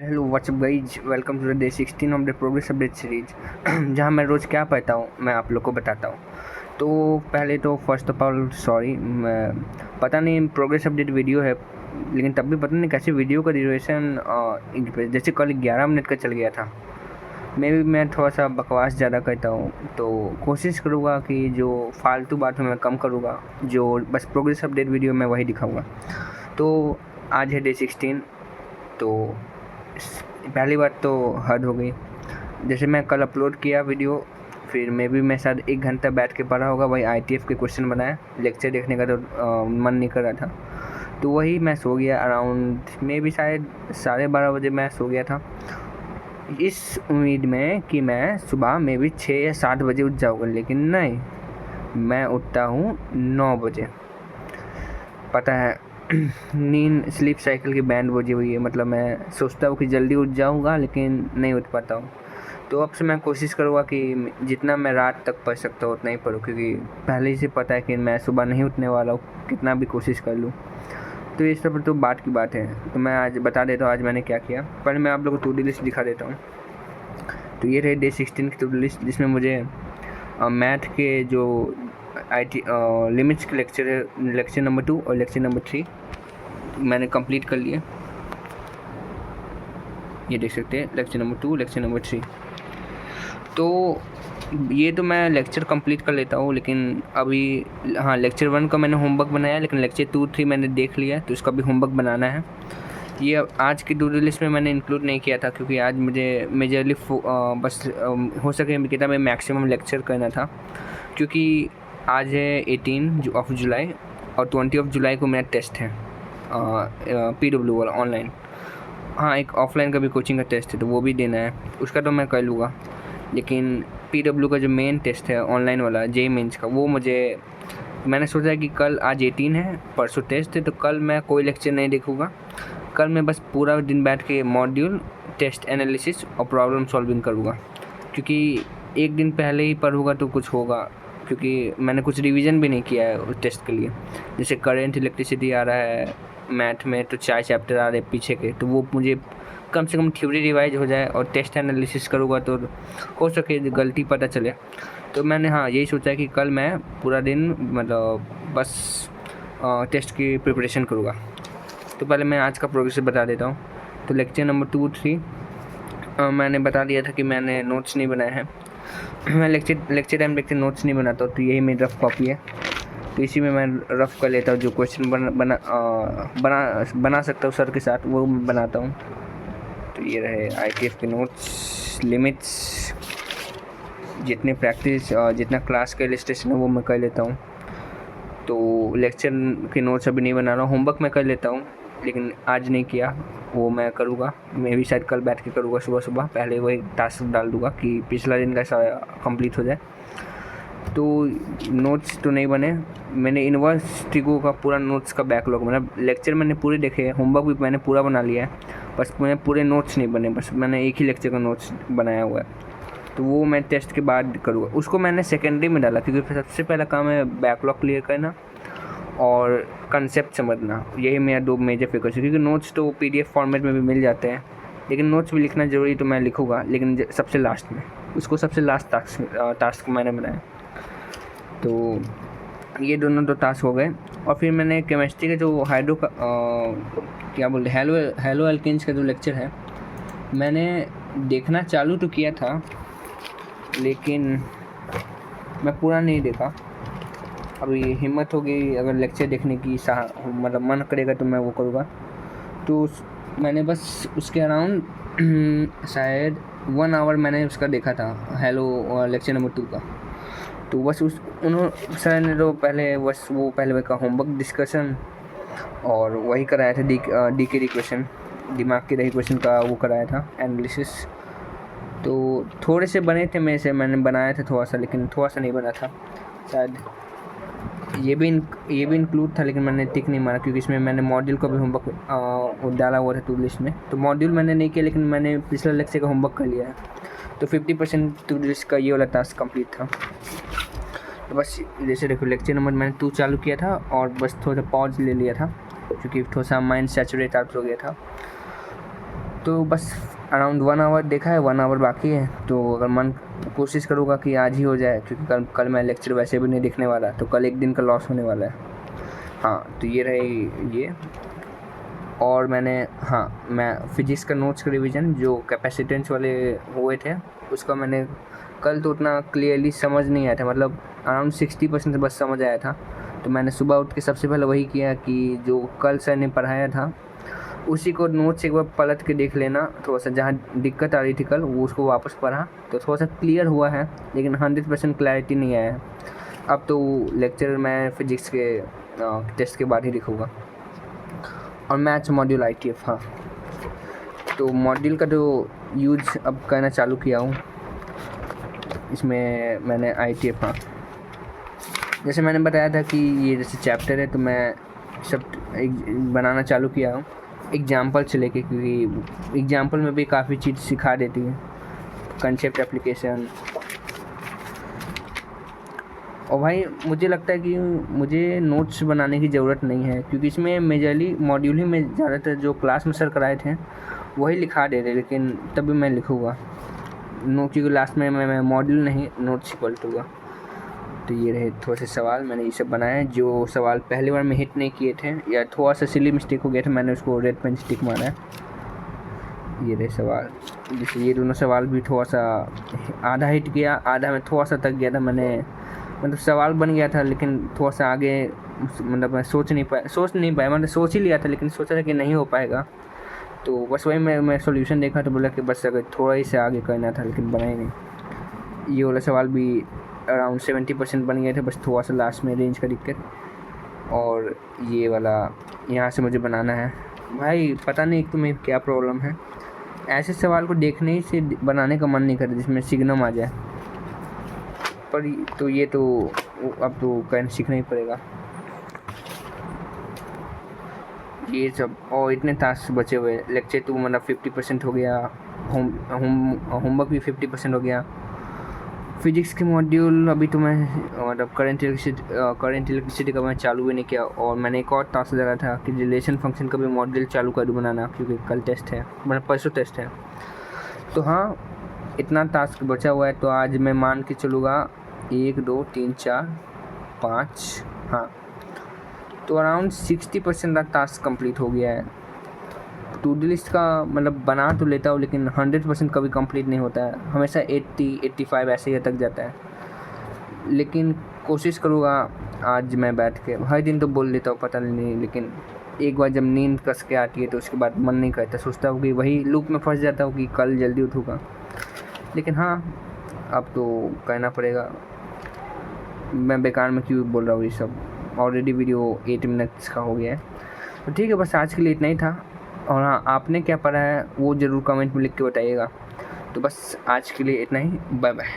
Hello what's up guys, welcome to the day 16 of the progress update series जहाँ मैं रोज़ क्या पढ़ता हूँ मैं आप लोग को बताता हूँ। तो पहले तो फर्स्ट ऑफ ऑल सॉरी, मैं पता नहीं प्रोग्रेस अपडेट वीडियो है, लेकिन तब भी पता नहीं कैसे वीडियो का ड्यूरेशन जैसे कल 11 मिनट का चल गया था। मैं थोड़ा सा बकवास ज़्यादा करता हूँ, तो कोशिश करूँगा कि जो फालतू बात है मैं कम करूँगा, जो बस प्रोग्रेस अपडेट वीडियो मैं वही दिखाऊँगा। तो आज है डे 16। तो पहली बात तो हद हो गई, जैसे मैं कल अपलोड किया वीडियो, फिर मैं शायद 1 घंटा बैठ के पढ़ा होगा, वही ITF के क्वेश्चन बनाया। लेक्चर देखने का तो मन नहीं कर रहा था, तो वही मैं सो गया अराउंड शायद 12:30 बजे मैं सो गया था, इस उम्मीद में कि मैं सुबह 6 या 7 बजे उठ जाऊँगा। लेकिन नहीं, मैं उठता हूँ 9 बजे। पता है नींद स्लीप साइकिल की बैंड बजी हुई है, मतलब मैं सोचता हूँ कि जल्दी उठ जाऊँगा लेकिन नहीं उठ पाता हूँ। तो अब से मैं कोशिश करूँगा कि जितना मैं रात तक पढ़ सकता हूँ उतना ही पढूँ, क्योंकि पहले ही से पता है कि मैं सुबह नहीं उठने वाला हूँ, कितना भी कोशिश कर लूँ। तो ये सब तो बात की बात है, तो मैं आज बता देता हूँ आज मैंने क्या किया। पहले मैं आप लोगों को टू डू लिस्ट दिखा देता हूँ। तो ये रही डे 16 की टू डू लिस्ट, जिसमें मुझे मैथ के जो IT लिमिट्स के लेक्चर है, लेक्चर नंबर 2 और लेक्चर नंबर 3 मैंने कंप्लीट कर लिए। ये देख सकते हैं लेक्चर नंबर 2 लेक्चर नंबर 3। तो ये तो मैं लेक्चर कंप्लीट कर लेता हूँ, लेकिन अभी हाँ लेक्चर 1 का मैंने होमवर्क बनाया, लेकिन लेक्चर 2 3 मैंने देख लिया, तो इसका भी होमवर्क बनाना है। ये आज की टू डू लिस्ट में मैंने इंक्लूड नहीं किया था, क्योंकि आज मुझे मेजरली बस हो सके कितना में मैक्सिमम लेक्चर करना था, क्योंकि आज है 18 ऑफ जुलाई और 20 ऑफ जुलाई को मेरा टेस्ट है PW वाला ऑनलाइन। हाँ, एक ऑफलाइन का भी कोचिंग का टेस्ट है, तो वो भी देना है, उसका तो मैं कर लूँगा। लेकिन PW का जो मेन टेस्ट है ऑनलाइन वाला JEE मेंस का, वो मैंने सोचा है कि कल आज 18 है, परसों टेस्ट है, तो कल मैं कोई लेक्चर नहीं देखूँगा। कल मैं बस पूरा दिन बैठ के मॉड्यूल, टेस्ट एनालिसिस और प्रॉब्लम सॉल्विंग करूँगा, क्योंकि एक दिन पहले ही पढ़ूँगा तो कुछ होगा, क्योंकि मैंने कुछ रिवीजन भी नहीं किया है उस टेस्ट के लिए। जैसे करंट इलेक्ट्रिसिटी आ रहा है मैथ में, तो 4 चैप्टर आ रहे हैं पीछे के, तो वो मुझे कम से कम थ्योरी रिवाइज हो जाए, और टेस्ट एनालिसिस करूँगा तो हो सके गलती पता चले। तो मैंने यही सोचा है कि कल मैं पूरा दिन मतलब बस टेस्ट की प्रिपरेशन करूँगा। तो पहले मैं आज का प्रोग्रेस बता देता हूँ। तो लेक्चर नंबर 2 3 मैंने बता दिया था कि मैंने नोट्स नहीं बनाए हैं। मैं लेक्चर टाइम देखते नोट्स नहीं बनाता हूँ, तो यही मेरी रफ़ कॉपी है, तो इसी में मैं रफ़ कर लेता हूँ। जो क्वेश्चन बना सकता हूँ सर के साथ, वो मैं बनाता हूँ। तो ये रहे ITF के नोट्स, लिमिट्स, जितने प्रैक्टिस जितना क्लास का इलस्ट्रेशन है वो मैं कर लेता हूँ। तो लेक्चर के नोट्स अभी नहीं बना रहा हूँ, होमवर्क मैं कर लेता हूँ, लेकिन आज नहीं किया, वो मैं करूँगा। मैं भी शायद कल बैठ के करूँगा सुबह पहले वही टास्क डाल दूँगा कि पिछला दिन का कंप्लीट हो जाए। तो नोट्स तो नहीं बने, मैंने यूनिवर्सिटी का पूरा नोट्स का बैकलॉग, मतलब लेक्चर मैंने पूरे देखे हैं, होमवर्क भी मैंने पूरा बना लिया है, बस मैंने पूरे नोट्स नहीं बने, बस मैंने एक ही लेक्चर का नोट्स बनाया हुआ है। तो वो मैं टेस्ट के बाद करूँगा। उसको मैंने सेकेंडरी में डाला, क्योंकि सबसे पहला काम है बैकलॉग क्लियर करना और कंसेप्ट समझना, यही मेरा 2 मेजर फोकस है। क्योंकि नोट्स तो PDF फॉर्मेट में भी मिल जाते हैं, लेकिन नोट्स भी लिखना ज़रूरी, तो मैं लिखूँगा, लेकिन सबसे लास्ट में, उसको सबसे लास्ट टास्क मैंने बनाया। तो ये दोनों तो टास्क हो गए। और फिर मैंने केमिस्ट्री के जो क्या बोलते हेलो एल्केन्स का जो लेक्चर है, मैंने देखना चालू तो किया था, लेकिन मैं पूरा नहीं देखा। अभी हिम्मत होगी अगर लेक्चर देखने की, मतलब मन करेगा तो मैं वो करूँगा। तो मैंने बस उसके अराउंड शायद 1 आवर मैंने उसका देखा था, हेलो लेक्चर नंबर 2 का। तो बस उन्होंने सर ने तो पहले का होमवर्क डिस्कशन और वही कराया था, डी के क्वेश्चन, दिमाग के रही क्वेश्चन का वो कराया था एनालिसिस। तो थोड़े से बने थे मेरे से, मैंने बनाया था थोड़ा सा, लेकिन थोड़ा सा नहीं बना था शायद। ये भी इंक्लूड था, लेकिन मैंने टिक नहीं मारा, क्योंकि इसमें मैंने मॉड्यूल का भी होमवर्क डाला हुआ था टू लिस्ट में। तो मॉड्यूल मैंने नहीं किया, लेकिन मैंने पिछले लेक्चर का होमवर्क कर लिया है, तो 50% टू लिस्ट का ये वाला टास्क कंप्लीट था। तो बस जैसे देखो लेक्चर नंबर मैंने 2 चालू किया था, और बस थोड़ा सा पॉज ले लिया था, क्योंकि थोड़ा सा माइंड सैचुरेट आउट हो गया था। तो बस अराउंड 1 आवर देखा है, 1 आवर बाकी है। तो अगर मन कोशिश करूँगा कि आज ही हो जाए, क्योंकि कल मैं लेक्चर वैसे भी नहीं देखने वाला, तो कल एक दिन का लॉस होने वाला है। हाँ, तो ये रहे ये। और मैं फिजिक्स का नोट्स का रिवीजन जो कैपेसिटेंस वाले हुए थे उसका मैंने कल तो उतना क्लियरली समझ नहीं आया था, मतलब अराउंड 60% बस समझ आया था। तो मैंने सुबह उठ के सबसे पहले वही किया कि जो कल सर ने पढ़ाया था उसी को नोट्स एक बार पलट के देख लेना, थोड़ा सा जहाँ दिक्कत आ रही थी कल वो उसको वापस पढ़ा तो थोड़ा सा क्लियर हुआ है, लेकिन 100% क्लैरिटी नहीं आया है। अब तो लेक्चर मैं फिजिक्स के टेस्ट के बाद ही लिखूँगा। और मैथ्स मॉड्यूल ITF, हाँ, तो मॉड्यूल का जो यूज अब करना चालू किया हूँ इसमें मैंने ITF, हाँ, जैसे मैंने बताया था कि ये जैसे चैप्टर है तो मैं सब बनाना चालू किया हूँ एग्जाम्पल से लेके, क्योंकि एग्जाम्पल में भी काफ़ी चीज़ सिखा देती है, कंसेप्ट, एप्लीकेशन। और भाई मुझे लगता है कि मुझे नोट्स बनाने की ज़रूरत नहीं है, क्योंकि इसमें मेजरली मॉड्यूल ही में ज़्यादातर जो क्लास में सर कराए थे वही लिखा दे रहे, लेकिन तभी मैं लिखूँगा नोट, क्योंकि लास्ट में मैं मॉड्यूल नहीं नोट्स ही पलटूँगा। तो ये रहे थोड़े से सवाल मैंने ये सब बनाए, जो सवाल पहली बार में हिट नहीं किए थे या थोड़ा सा सिली मिस्टेक हो गया था, मैंने उसको रेड पेन स्टिक मारा है। ये रहे सवाल, जैसे ये दोनों सवाल भी थोड़ा सा आधा हिट किया, आधा में थोड़ा सा तक गया था, मतलब सवाल बन गया था लेकिन थोड़ा सा आगे, मतलब मैं सोच नहीं पाया, मतलब सोच ही लिया था लेकिन सोचा था कि नहीं हो पाएगा। तो बस वही मैं सोल्यूशन देखा तो बोला कि बस अगर थोड़ा ही से आगे करना था, लेकिन बना ही नहीं। ये वाला सवाल भी अराउंड 70% बन गए थे, बस थोड़ा सा लास्ट में रेंज का दिक्कत। और ये वाला यहाँ से मुझे बनाना है। भाई पता नहीं तुम्हें क्या प्रॉब्लम है, ऐसे सवाल को देखने ही से बनाने का मन नहीं करता जिसमें सिग्नम आ जाए, पर तो ये तो अब तो कहना सीखना ही पड़ेगा ये सब। और इतने टास्क बचे हुए, लेक्चर तो मतलब 50% हो गया, होमवर्क भी 50% हो गया। फिजिक्स के मॉड्यूल अभी तो मैं मतलब करंट इलेक्ट्रिसिटी का मैं चालू भी नहीं किया, और मैंने एक और टास्क लगा था कि रिलेशन फंक्शन का भी मॉड्यूल चालू कर दूँ बनाना, क्योंकि कल टेस्ट है, मतलब परसों टेस्ट है। तो हाँ, इतना टास्क बचा हुआ है, तो आज मैं मान के चलूँगा 1 2 3 4 5, हाँ, तो अराउंड 60% का टास्क कंप्लीट हो गया है। टू डू लिस्ट का मतलब बना तो लेता हूँ, लेकिन 100% कभी कंप्लीट नहीं होता है, हमेशा 80-85 ऐसे ही तक जाता है। लेकिन कोशिश करूँगा आज मैं बैठ के, हर दिन तो बोल लेता हूँ पता नहीं, लेकिन एक बार जब नींद कस के आती है तो उसके बाद मन नहीं करता, सोचता हूँ कि वही लूप में फंस जाता हूँ कि कल जल्दी उठूँगा। लेकिन हाँ, अब तो करना पड़ेगा, मैं बेकार में क्यों बोल रहा हूँ ये सब। ऑलरेडी वीडियो 8 मिनट्स का हो गया है, तो ठीक है, बस आज के लिए इतना ही था। और हाँ, आपने क्या पढ़ा है वो ज़रूर कमेंट में लिख के बताइएगा। तो बस आज के लिए इतना ही, बाय बाय।